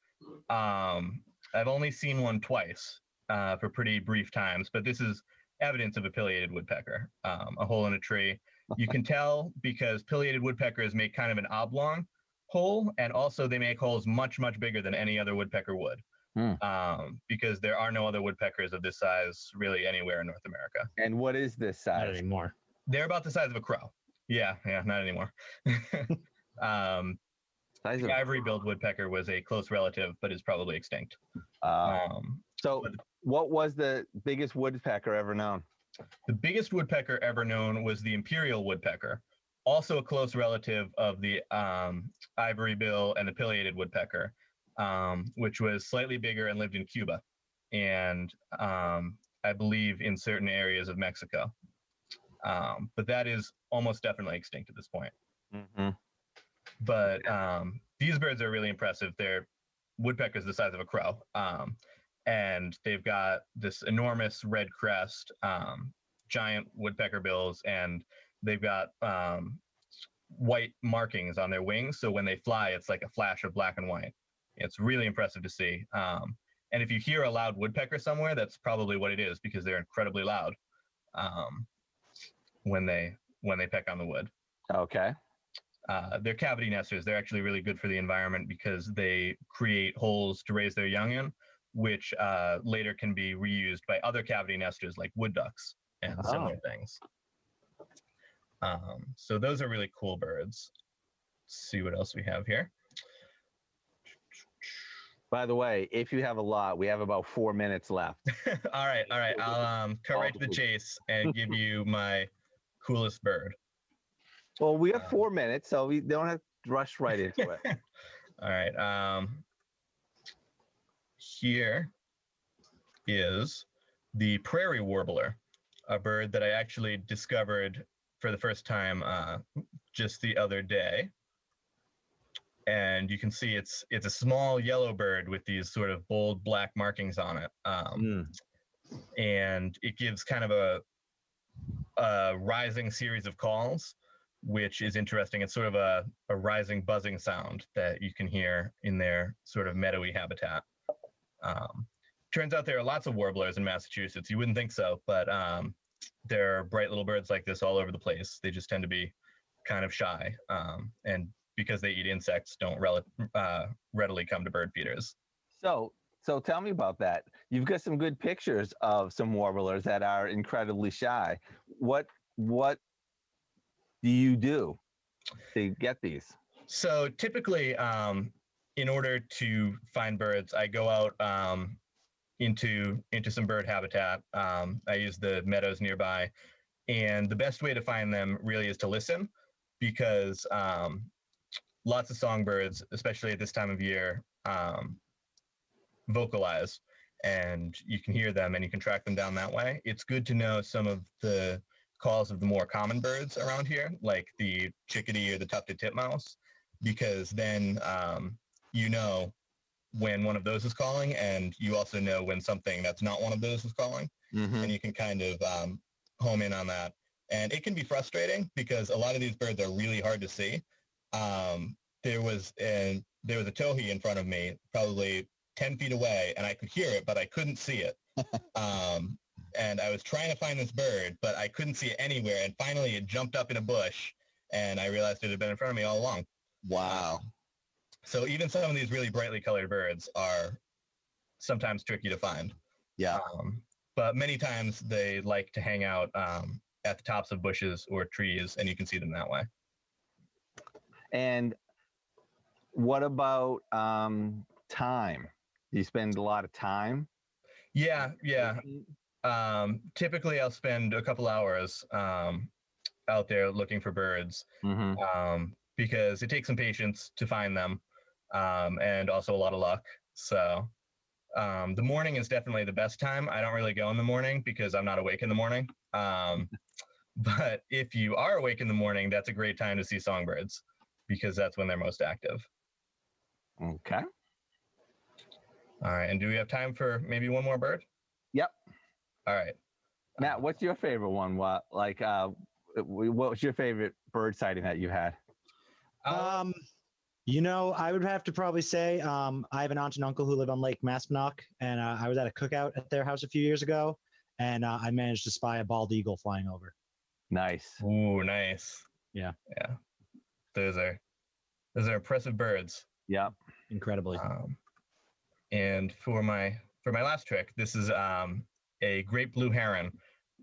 I've only seen one twice for pretty brief times, but this is evidence of a pileated woodpecker, a hole in a tree. You can tell because pileated woodpeckers make kind of an oblong hole, and also they make holes much, much bigger than any other woodpecker would, because there are no other woodpeckers of this size really anywhere in North America. And what is this size? Not anymore. They're about the size of a crow. Yeah, not anymore. The ivory-billed woodpecker was a close relative, but is probably extinct. So what was the biggest woodpecker ever known? The biggest woodpecker ever known was the imperial woodpecker, also a close relative of the ivory bill and the pileated woodpecker, which was slightly bigger and lived in Cuba, and I believe in certain areas of Mexico. But that is almost definitely extinct at this point. But these birds are really impressive. They're woodpeckers the size of a crow, and they've got this enormous red crest, giant woodpecker bills, and they've got white markings on their wings. So when they fly, it's like a flash of black and white. It's really impressive to see. And if you hear a loud woodpecker somewhere, that's probably what it is, because they're incredibly loud when they peck on the wood. Okay. They're cavity nesters. They're actually really good for the environment because they create holes to raise their young in, which later can be reused by other cavity nesters like wood ducks and similar things. So those are really cool birds. Let's see what else we have here. By the way, if you have a lot, we have about 4 minutes left. All right. I'll cut right to the chase and give you my coolest bird. Well, we have 4 minutes, so we don't have to rush right into it. All right. Here is the Prairie Warbler, a bird that I actually discovered for the first time just the other day. and you can see it's a small yellow bird with these sort of bold black markings on it, and it gives kind of a rising series of calls, which is interesting. It's sort of a rising buzzing sound that you can hear in their sort of meadowy habitat. Turns out there are lots of warblers in Massachusetts. You wouldn't think so, but there are bright little birds like this all over the place. They just tend to be kind of shy, and because they eat insects, don't readily come to bird feeders. So tell me about that. You've got some good pictures of some warblers that are incredibly shy. What do you do to get these? So typically, in order to find birds, I go out into some bird habitat. I use the meadows nearby, and the best way to find them really is to listen, because lots of songbirds, especially at this time of year, vocalize, and you can hear them and you can track them down that way. It's good to know some of the calls of the more common birds around here, like the chickadee or the tufted titmouse, because then you know when one of those is calling, and you also know when something that's not one of those is calling, and you can kind of home in on that. And it can be frustrating because a lot of these birds are really hard to see. There was a towhee in front of me, probably 10 feet away, and I could hear it, but I couldn't see it. And I was trying to find this bird, but I couldn't see it anywhere. And finally, it jumped up in a bush, and I realized it had been in front of me all along. Wow. So even some of these really brightly colored birds are sometimes tricky to find. Yeah. But many times they like to hang out at the tops of bushes or trees, and you can see them that way. And what about time? Do you spend a lot of time? Yeah. Typically, I'll spend a couple hours out there looking for birds, because it takes some patience to find them, and also a lot of luck. So the morning is definitely the best time. I don't really go in the morning because I'm not awake in the morning. But if you are awake in the morning, that's a great time to see songbirds, because that's when they're most active. Okay. All right. And do we have time for maybe one more bird? Yep. All right. Matt, what's your favorite one? What was your favorite bird sighting that you had? You know, I would have to probably say I have an aunt and uncle who live on Lake Maspinock, and I was at a cookout at their house a few years ago, and I managed to spy a bald eagle flying over. Nice. Ooh, nice. Yeah. Those are impressive birds. Yeah. Incredibly. And for my last trick, this is a great blue heron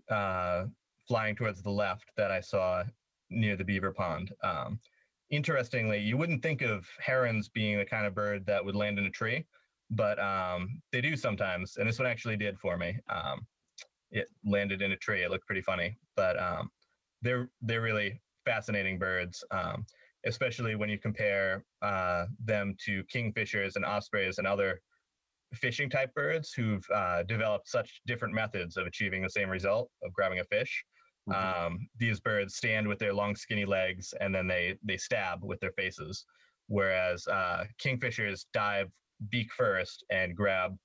flying towards the left that I saw near the beaver pond. Interestingly, you wouldn't think of herons being the kind of bird that would land in a tree, but they do sometimes. And this one actually did for me. It landed in a tree. It looked pretty funny, but they're really fascinating birds, especially when you compare them to kingfishers and ospreys and other fishing type birds who've developed such different methods of achieving the same result of grabbing a fish. These birds stand with their long skinny legs, and then they stab with their faces, whereas kingfishers dive beak first and grab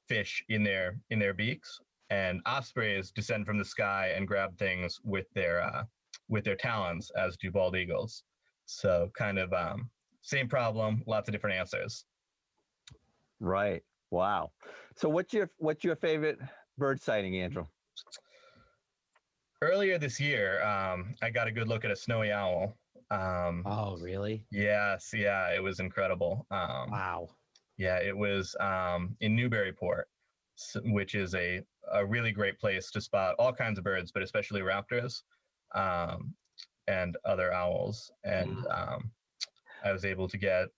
fish in their beaks, and ospreys descend from the sky and grab things with their talons, as do bald eagles. So kind of same problem, lots of different answers. Right. Wow. So what's your favorite bird sighting, Andrew? Earlier this year, I got a good look at a snowy owl. Oh, really? Yes. Yeah, it was incredible. Wow. Yeah, it was in Newburyport, which is a really great place to spot all kinds of birds, but especially raptors and other owls. And I was able to get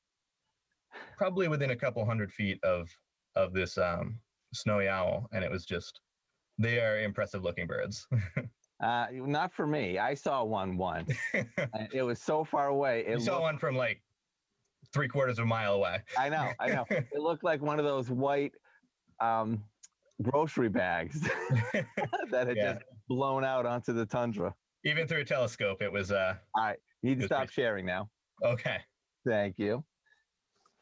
probably within a couple 100 feet of this snowy owl, and it was just, they are impressive looking birds. Not for me. I saw one once. It was so far away. You saw one from like 3/4 of a mile away. I know. It looked like one of those white grocery bags that had just blown out onto the tundra. Even through a telescope, it was. All right, you need to stop sharing now. Okay. Thank you.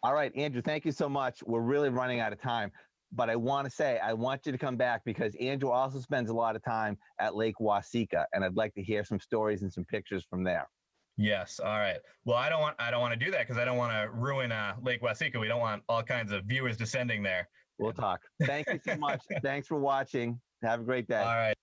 All right, Andrew, thank you so much. We're really running out of time. But I want to say, I want you to come back because Andrew also spends a lot of time at Lake Wasika, and I'd like to hear some stories and some pictures from there. Yes. All right. Well, I don't want to do that because I don't want to ruin Lake Wasika. We don't want all kinds of viewers descending there. We'll talk. Thank you so much. Thanks for watching. Have a great day. All right.